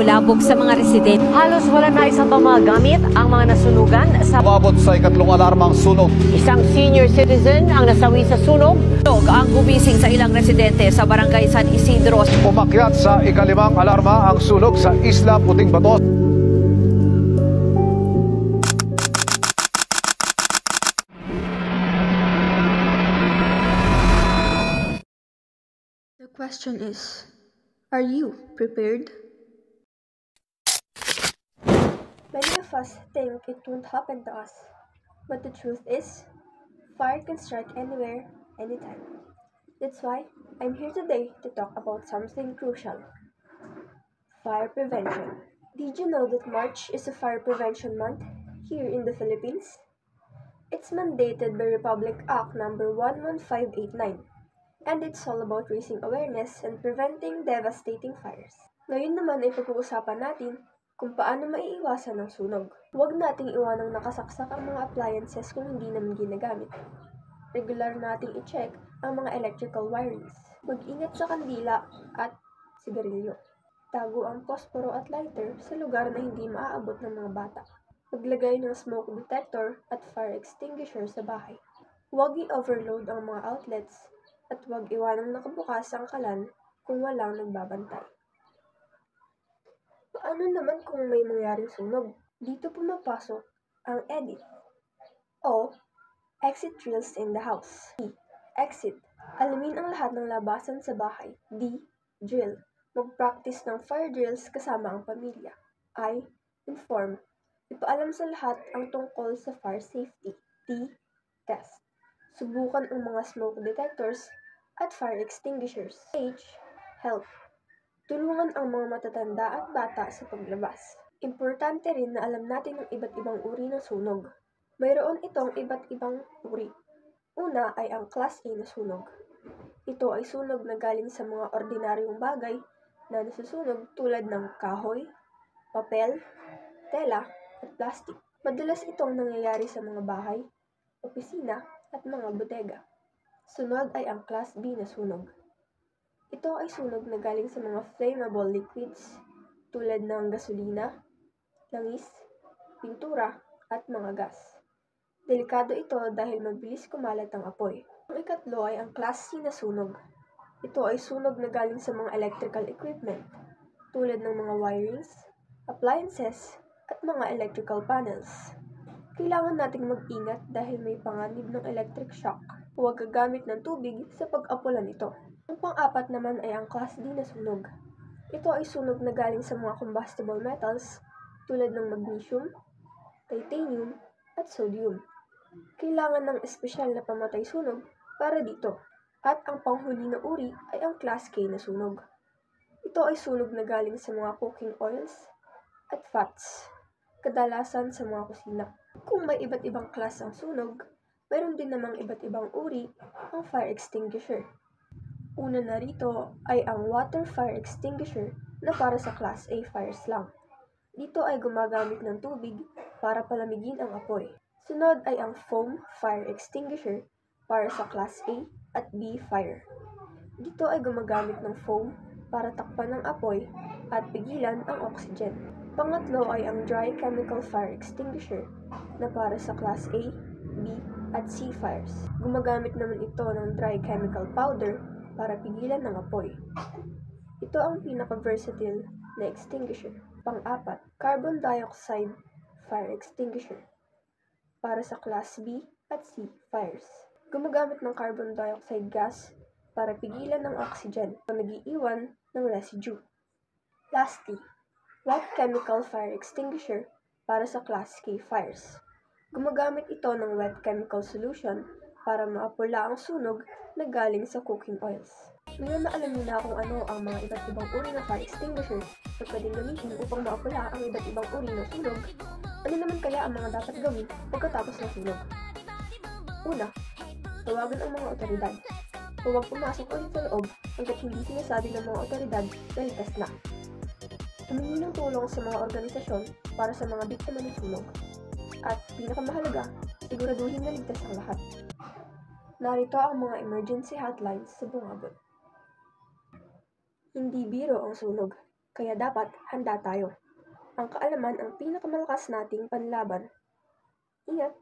bumulabog sa mga residente. Halos wala na isang pamagamit ang mga nasunugan sa umabot sa ikatlong alarmang sunog. Isang senior citizen ang nasawi sa sunog. Ang gumising sa ilang residente sa barangay San Isidro. Umakyat sa ikalimang alarma ang sunog sa Isla Puting Bato. The question is, are you prepared? Many of us think it won't happen to us, but the truth is, fire can strike anywhere, anytime. That's why I'm here today to talk about something crucial: fire prevention. Did you know that March is a fire prevention month here in the Philippines? It's mandated by Republic Act number 11589. And it's all about raising awareness and preventing devastating fires. Ngayon naman ay pag-uusapan natin kung paano maiiwasan ang sunog. Huwag nating iwanang nakasaksak ang mga appliances kung hindi naman ginagamit. Regular nating i-check ang mga electrical wirings. Mag-ingat sa kandila at sigarilyo. Tago ang posporo at lighter sa lugar na hindi maaabot ng mga bata. Maglagay ng smoke detector at fire extinguisher sa bahay. Huwag i-overload ang mga outlets at huwag iwanang nakabukas ang kalan kung walang nagbabantay. Paano naman kung may mangyaring sunog? Dito pumapasok ang EDIT o Exit Drills in the House. E. Exit. Alamin ang lahat ng labasan sa bahay. D. Drill. Mag-practice ng fire drills kasama ang pamilya. I. Inform. Ipaalam sa lahat ang tungkol sa fire safety. T. Test. Subukan ang mga smoke detectors at fire extinguishers. H. Help. Tulungan ang mga matatanda at bata sa paglabas. Importante rin na alam natin ang iba't ibang uri ng sunog. Mayroon itong iba't ibang uri. Una ay ang Class A na sunog. Ito ay sunog na galing sa mga ordinaryong bagay na nasusunog tulad ng kahoy, papel, tela, at plastic. Madalas itong nangyayari sa mga bahay, opisina, at mga bodega. Sunod ay ang Class B na sunog. Ito ay sunog na galing sa mga flammable liquids tulad ng gasolina, langis, pintura, at mga gas. Delikado ito dahil mabilis kumalat ang apoy. Ang ikatlo ay ang Class C na sunog. Ito ay sunog na galing sa mga electrical equipment tulad ng mga wirings, appliances, at mga electrical panels. Kailangan nating mag-ingat dahil may panganib ng electric shock. Huwag gagamit ng tubig sa pag-apola nito. Ang pang-apat naman ay ang Class D na sunog. Ito ay sunog na galing sa mga combustible metals tulad ng magnesium, titanium, at sodium. Kailangan ng espesyal na pamatay sunog para dito. At ang panghuli na uri ay ang Class K na sunog. Ito ay sunog na galing sa mga cooking oils at fats, kadalasan sa mga kusina. Kung may iba't ibang class ang sunog, mayroon din namang iba't ibang uri ang fire extinguisher. Una na rito ay ang water fire extinguisher na para sa Class A fires lang. Dito ay gumagamit ng tubig para palamigin ang apoy. Sunod ay ang foam fire extinguisher para sa Class A at B fire. Dito ay gumagamit ng foam para takpan ng apoy at pigilan ang oxygen. Pangatlo ay ang dry chemical fire extinguisher na para sa Class A, B, at C fires. Gumagamit naman ito ng dry chemical powder para pigilan ng apoy. Ito ang pinaka-versatile na extinguisher. Pang-apat, carbon dioxide fire extinguisher para sa Class B at C fires. Gumagamit ng carbon dioxide gas para pigilan ng oxygen o nag-iiwan ng residue. Lastly, white chemical fire extinguisher para sa Class K fires. Gumagamit ito ng wet chemical solution para maapula ang sunog na galing sa cooking oils. Ngayon na alam niyo na kung ano ang mga iba't ibang uri ng fire extinguisher na pwedeng gamitin upang maapula ang iba't ibang uri ng sunog, ano naman kaya ang mga dapat gawin pagkatapos ng sunog? Una, tawagan ang mga otoridad. Huwag pumasok ulit sa loob hanggat hindi sinasabi ng mga otoridad na ligtas na. Humingi ng tulong sa mga organisasyon para sa mga biktima ng sunog. At pinakamahalaga, siguraduhin na ligtas ang lahat. Narito ang mga emergency hotlines sa bungabon. Hindi biro ang sunog. Kaya dapat handa tayo. Ang kaalaman ang pinakamalakas nating panlaban. Ingat!